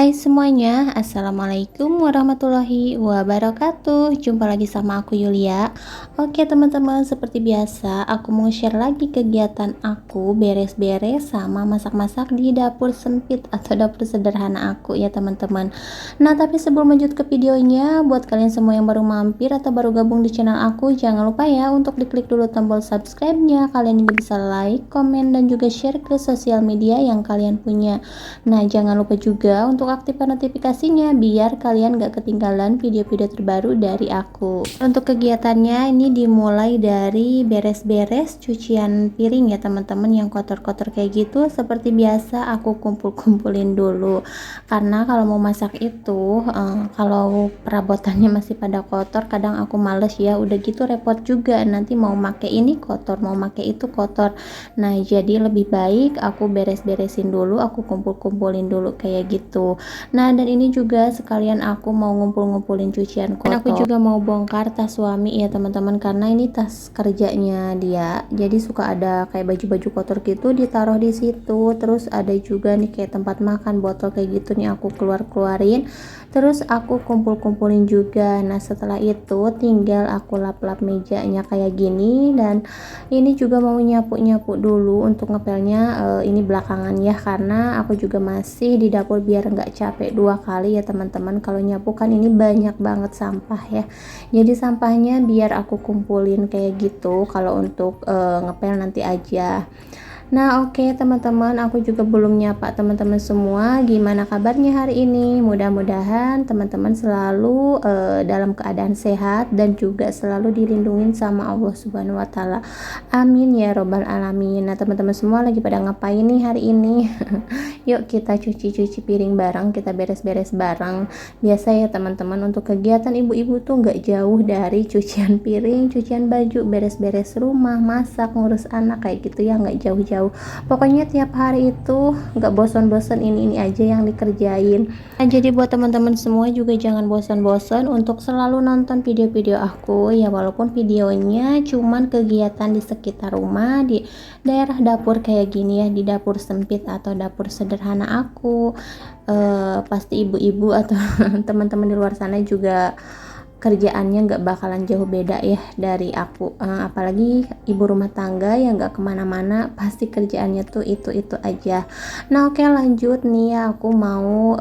Hai semuanya, Assalamualaikum warahmatullahi wabarakatuh. Jumpa lagi sama aku Yulia. Oke teman-teman, seperti biasa aku mau share lagi kegiatan aku beres-beres sama masak-masak di dapur sempit atau dapur sederhana aku ya teman-teman. Nah tapi sebelum lanjut ke videonya, buat kalian semua yang baru mampir atau baru gabung di channel aku, jangan lupa ya untuk diklik dulu tombol subscribe-nya. Kalian juga bisa like, komen, dan juga share ke sosial media yang kalian punya. Nah, jangan lupa juga untuk aktifkan notifikasinya biar kalian gak ketinggalan video-video terbaru dari aku. Untuk kegiatannya ini dimulai dari beres-beres cucian piring ya teman-teman, yang kotor-kotor kayak gitu. Seperti biasa aku kumpul-kumpulin dulu. Karena kalau mau masak itu kalau perabotannya masih pada kotor, kadang aku males ya. Udah gitu repot juga, nanti mau make ini kotor, mau make itu kotor. Nah, jadi lebih baik aku beres-beresin dulu, aku kumpulin dulu kayak gitu. Nah, dan ini juga sekalian aku mau ngumpulin cucian kotor. Dan aku juga mau bongkar tas suami ya teman-teman, karena ini tas kerjanya dia. Jadi suka ada kayak baju-baju kotor gitu ditaruh di situ. Terus ada juga nih kayak tempat makan, botol kayak gitu nih aku keluarin. Terus aku kumpulin juga. Nah, setelah itu tinggal aku lap-lap mejanya kayak gini. Dan ini juga mau nyapu-nyapu dulu untuk ngepelnya ini belakangan ya, karena aku juga masih di dapur biar nggak capek dua kali ya teman-teman. Kalau nyapu kan ini banyak banget sampah ya, jadi sampahnya biar aku kumpulin kayak gitu kalau untuk ngepel nanti aja. Nah oke teman-teman, aku juga belum nyapa teman-teman semua. Gimana kabarnya hari ini? Mudah-mudahan teman-teman selalu dalam keadaan sehat dan juga selalu dilindungi sama Allah Subhanahu wa Ta'ala. Amin ya robbal alamin. Nah teman-teman semua lagi pada ngapain nih hari ini? Yuk kita cuci-cuci piring bareng, kita beres-beres bareng. Biasa ya teman-teman, untuk kegiatan ibu-ibu tuh nggak jauh dari cucian piring, cucian baju, beres-beres rumah, masak, ngurus anak kayak gitu ya, nggak jauh-jauh. Pokoknya tiap hari itu nggak bosan-bosan, ini aja yang dikerjain. Nah, jadi buat teman-teman semua juga jangan bosan-bosan untuk selalu nonton video-video aku ya, walaupun videonya cuman kegiatan di sekitar rumah, di daerah dapur kayak gini ya, di dapur sempit atau dapur sederhana aku. Pasti ibu-ibu atau teman-teman di luar sana juga kerjaannya nggak bakalan jauh beda ya dari aku, apalagi ibu rumah tangga yang nggak kemana-mana, pasti kerjaannya tuh itu aja. Nah oke, lanjut nih ya, aku mau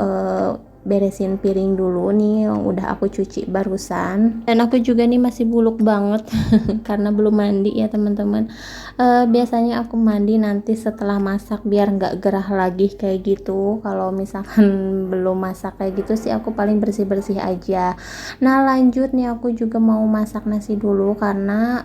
beresin piring dulu nih yang udah aku cuci barusan. Dan aku juga nih masih buluk banget karena belum mandi ya teman-teman. Biasanya aku mandi nanti setelah masak biar nggak gerah lagi kayak gitu. Kalau misalkan belum masak kayak gitu sih aku paling bersih-bersih aja. Nah lanjut nih, aku juga mau masak nasi dulu karena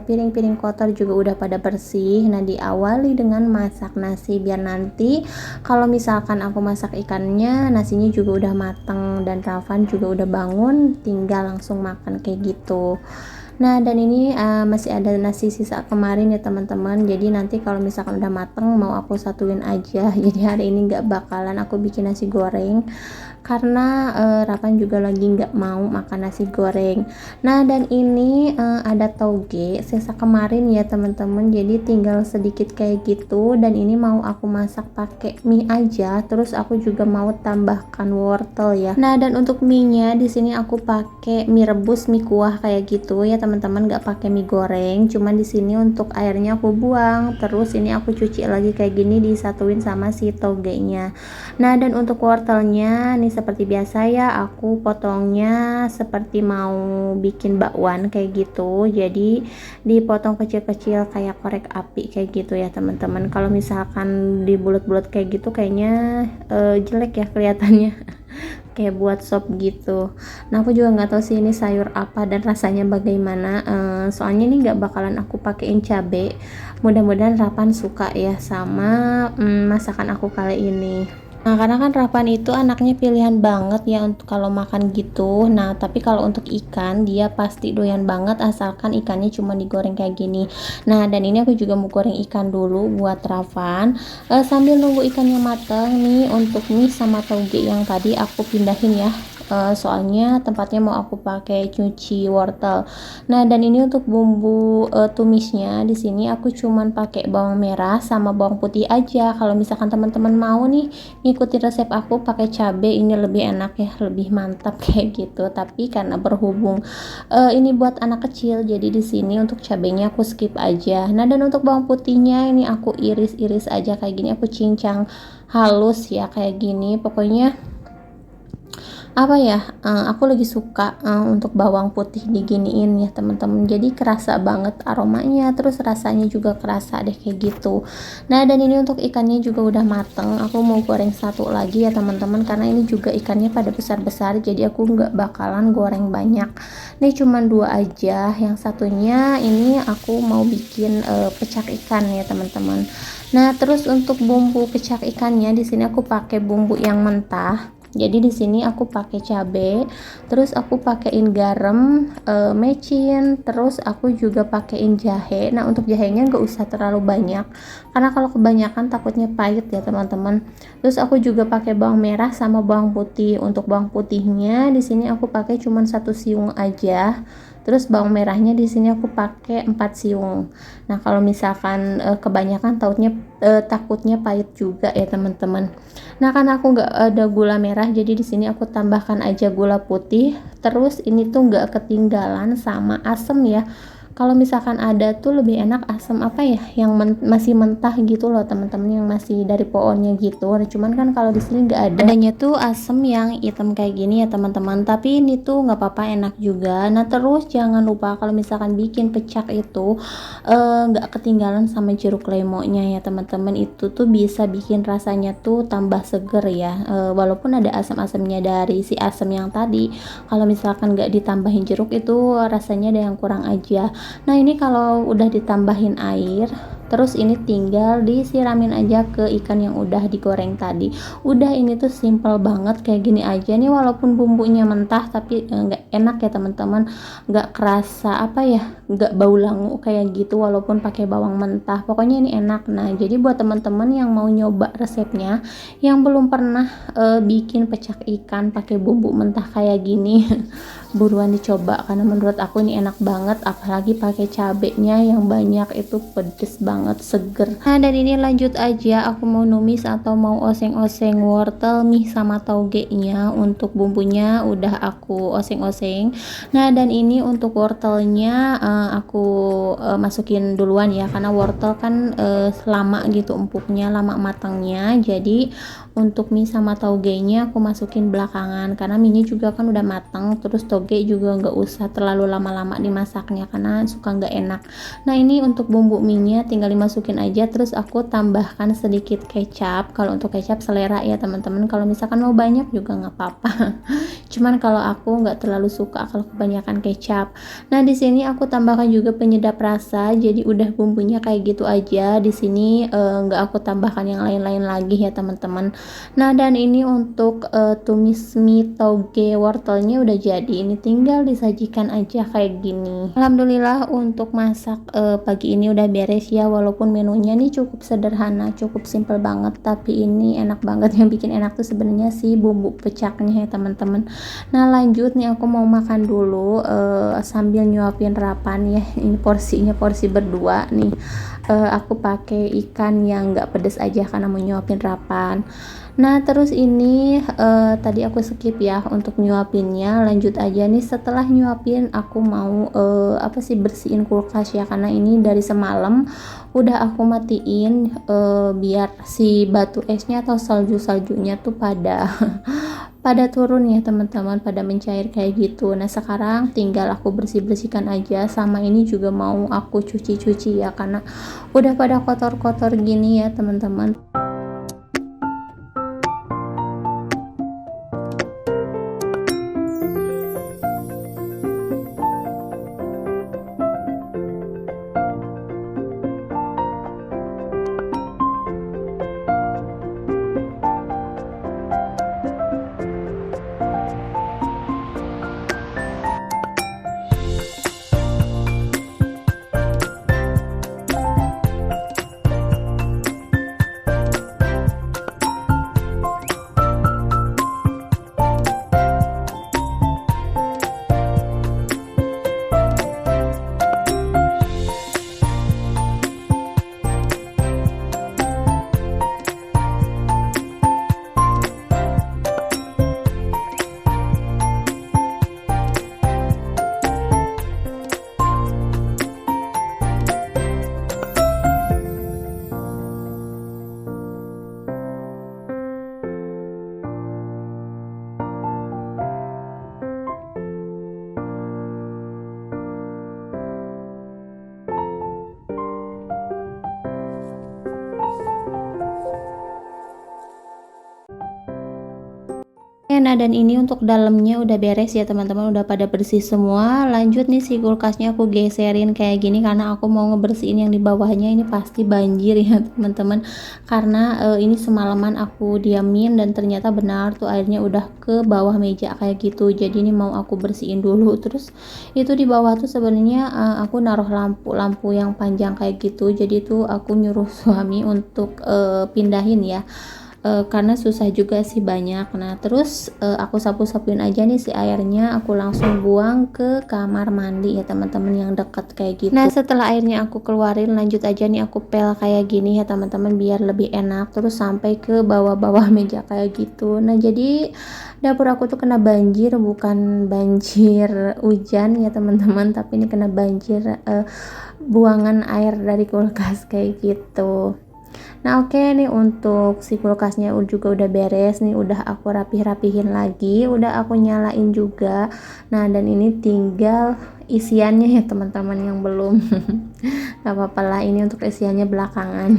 piring-piring kotor juga udah pada bersih. Nah diawali dengan masak nasi biar nanti kalau misalkan aku masak ikannya, nasinya juga udah mateng dan Ravan juga udah bangun, tinggal langsung makan kayak gitu. Nah dan ini masih ada nasi sisa kemarin ya teman-teman, jadi nanti kalau misalkan udah mateng mau aku satuin aja. Jadi hari ini nggak bakalan aku bikin nasi goreng karena Rapan juga lagi nggak mau makan nasi goreng. Nah dan ini ada toge sisa kemarin ya teman-teman, jadi tinggal sedikit kayak gitu. Dan ini mau aku masak pakai mie aja, terus aku juga mau tambahkan wortel ya. Nah dan untuk mie nya di sini aku pakai mie rebus, mie kuah kayak gitu ya teman-teman, nggak pakai mie goreng. Cuman di sini untuk airnya aku buang, terus ini aku cuci lagi kayak gini, disatuin sama si togenya. Nah dan untuk wortelnya nih seperti biasa ya, aku potongnya seperti mau bikin bakwan kayak gitu, jadi dipotong kecil-kecil kayak korek api kayak gitu ya teman-teman. Kalau misalkan dibulet-bulet kayak gitu kayaknya jelek ya kelihatannya kayak buat sop gitu. Nah aku juga nggak tahu sih ini sayur apa dan rasanya bagaimana. Soalnya ini nggak bakalan aku pakein cabe. Mudah-mudahan Rapan suka ya sama masakan aku kali ini. Nah karena kan Rapan itu anaknya pilihan banget ya untuk kalau makan gitu. Nah tapi kalau untuk ikan dia pasti doyan banget asalkan ikannya cuma digoreng kayak gini. Nah dan ini aku juga mau goreng ikan dulu buat Ravan. Sambil nunggu ikannya matang nih, untuk mie sama toge yang tadi aku pindahin ya soalnya tempatnya mau aku pakai cuci wortel. Nah, dan ini untuk bumbu tumisnya di sini aku cuman pakai bawang merah sama bawang putih aja. Kalau misalkan teman-teman mau nih ngikutin resep aku pakai cabai, ini lebih enak ya, lebih mantap kayak gitu. Tapi karena berhubung ini buat anak kecil, jadi di sini untuk cabenya aku skip aja. Nah, dan untuk bawang putihnya ini aku iris-iris aja kayak gini, aku cincang halus ya kayak gini. Pokoknya apa ya, aku lagi suka untuk bawang putih diginiin ya teman-teman, jadi kerasa banget aromanya, terus rasanya juga kerasa deh kayak gitu. Nah, dan ini untuk ikannya juga udah mateng, aku mau goreng satu lagi ya teman-teman, karena ini juga ikannya pada besar-besar, jadi aku nggak bakalan goreng banyak. Ini cuman dua aja, yang satunya ini aku mau bikin pecak ikan ya teman-teman. Nah, terus untuk bumbu pecak ikannya di sini aku pakai bumbu yang mentah. Jadi di sini aku pakai cabai, terus aku pakein garam, mecin, terus aku juga pakein jahe. Nah, untuk jahenya nggak usah terlalu banyak, karena kalau kebanyakan takutnya pahit ya teman-teman. Terus aku juga pakai bawang merah sama bawang putih. Untuk bawang putihnya di sini aku pakai cuman 1 siung aja. Terus bawang merahnya di sini aku pakai 4 siung. Nah, kalau misalkan kebanyakan takutnya pahit juga ya teman-teman. Nah, karena aku nggak ada gula merah, jadi di sini aku tambahkan aja gula putih. Terus ini tuh nggak ketinggalan sama asam ya. Kalau misalkan ada tuh lebih enak asam apa ya, yang masih mentah gitu loh teman-teman, yang masih dari pohonnya gitu. Nah, cuman kan kalau di sini nggak ada, adanya tuh asam yang hitam kayak gini ya teman-teman. Tapi ini tuh nggak apa-apa, enak juga. Nah, terus jangan lupa kalau misalkan bikin pecak itu nggak ketinggalan sama jeruk lemonya ya teman-teman. Itu tuh bisa bikin rasanya tuh tambah seger ya. Walaupun ada asam-asamnya dari si asam yang tadi, kalau misalkan nggak ditambahin jeruk itu rasanya ada yang kurang aja. Nah, ini kalau udah ditambahin air, terus ini tinggal disiramin aja ke ikan yang udah digoreng tadi. Udah, ini tuh simple banget kayak gini aja nih, walaupun bumbunya mentah tapi nggak enak ya teman-teman, nggak kerasa apa ya, nggak bau langu kayak gitu walaupun pakai bawang mentah. Pokoknya ini enak. Nah, jadi buat teman-teman yang mau nyoba resepnya, yang belum pernah bikin pecak ikan pakai bumbu mentah kayak gini buruan dicoba, karena menurut aku ini enak banget, apalagi pakai cabenya yang banyak, itu pedes banget, seger. Nah, dan ini lanjut aja, aku mau numis atau mau oseng-oseng wortel nih sama tauge-nya. Untuk bumbunya udah aku oseng-oseng. Nah, dan ini untuk wortelnya aku masukin duluan ya, karena wortel kan lama gitu empuknya, lama matangnya. Jadi untuk mie sama taugenya aku masukin belakangan, karena mie juga kan udah matang, terus toge juga nggak usah terlalu lama-lama dimasaknya karena suka nggak enak. Nah, ini untuk bumbu mie-nya tinggal dimasukin aja, terus aku tambahkan sedikit kecap. Kalau untuk kecap selera ya teman-teman, kalau misalkan mau banyak juga nggak apa-apa cuman kalau aku nggak terlalu suka kalau kebanyakan kecap. Nah, di sini aku tambahkan juga penyedap rasa, jadi udah bumbunya kayak gitu aja. Di sini nggak aku tambahkan yang lain-lain lagi ya teman-teman. Nah, dan ini untuk tumis mie toge wortelnya udah jadi, ini tinggal disajikan aja kayak gini. Alhamdulillah untuk masak pagi ini udah beres ya, walaupun menunya nih cukup sederhana, cukup simple banget, tapi ini enak banget. Yang bikin enak tuh sebenarnya sih bumbu pecaknya ya teman-teman. Nah, lanjut nih aku mau makan dulu sambil nyuapin rapan ya. Ini porsinya porsi berdua nih. Aku pakai ikan yang nggak pedes aja karena mau nyuapin rapan. Nah, terus ini tadi aku skip ya untuk nyuapinnya. Lanjut aja nih, setelah nyuapin aku mau bersihin kulkas ya, karena ini dari semalam udah aku matiin biar si batu esnya atau saljunya tuh pada pada turun ya teman-teman, pada mencair kayak gitu. Nah, sekarang tinggal aku bersihkan aja, sama ini juga mau aku cuci ya, karena udah pada kotor-kotor gini ya teman-teman. nah dan ini untuk dalamnya udah beres ya teman-teman, udah pada bersih semua. Lanjut nih si kulkasnya aku geserin kayak gini karena aku mau ngebersihin yang di bawahnya, ini pasti banjir ya teman-teman. Karena ini semalaman aku diamin dan ternyata benar tuh airnya udah ke bawah meja kayak gitu. Jadi ini mau aku bersihin dulu. Terus itu di bawah tuh sebenarnya aku naruh lampu yang panjang kayak gitu. Jadi tuh aku nyuruh suami untuk pindahin ya, karena susah juga sih banyak. Nah terus aku sapu-sapuin aja nih si airnya, aku langsung buang ke kamar mandi ya teman-teman yang deket kayak gitu. Nah setelah airnya aku keluarin, lanjut aja nih aku pel kayak gini ya teman-teman biar lebih enak, terus sampai ke bawah-bawah meja kayak gitu. Nah jadi dapur aku tuh kena banjir, bukan banjir hujan ya teman-teman, tapi ini kena banjir buangan air dari kulkas kayak gitu. Nah oke nih untuk si kulkasnya juga udah beres nih, udah aku rapih-rapihin lagi, udah aku nyalain juga. Nah dan ini tinggal isiannya ya teman-teman yang belum. Gak apa-apa lah, ini untuk isiannya belakangan.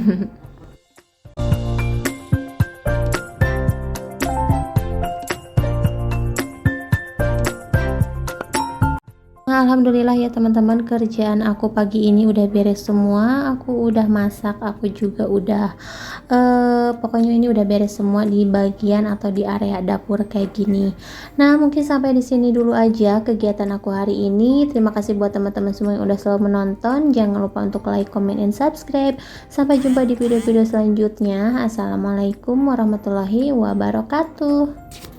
Nah, alhamdulillah ya teman-teman, kerjaan aku pagi ini udah beres semua. Aku udah masak, aku juga udah pokoknya ini udah beres semua di bagian atau di area dapur kayak gini. Nah mungkin sampai di sini dulu aja kegiatan aku hari ini. Terima kasih buat teman-teman semua yang udah selalu menonton. Jangan lupa untuk like, comment, and subscribe. Sampai jumpa di video-video selanjutnya. Assalamualaikum warahmatullahi wabarakatuh.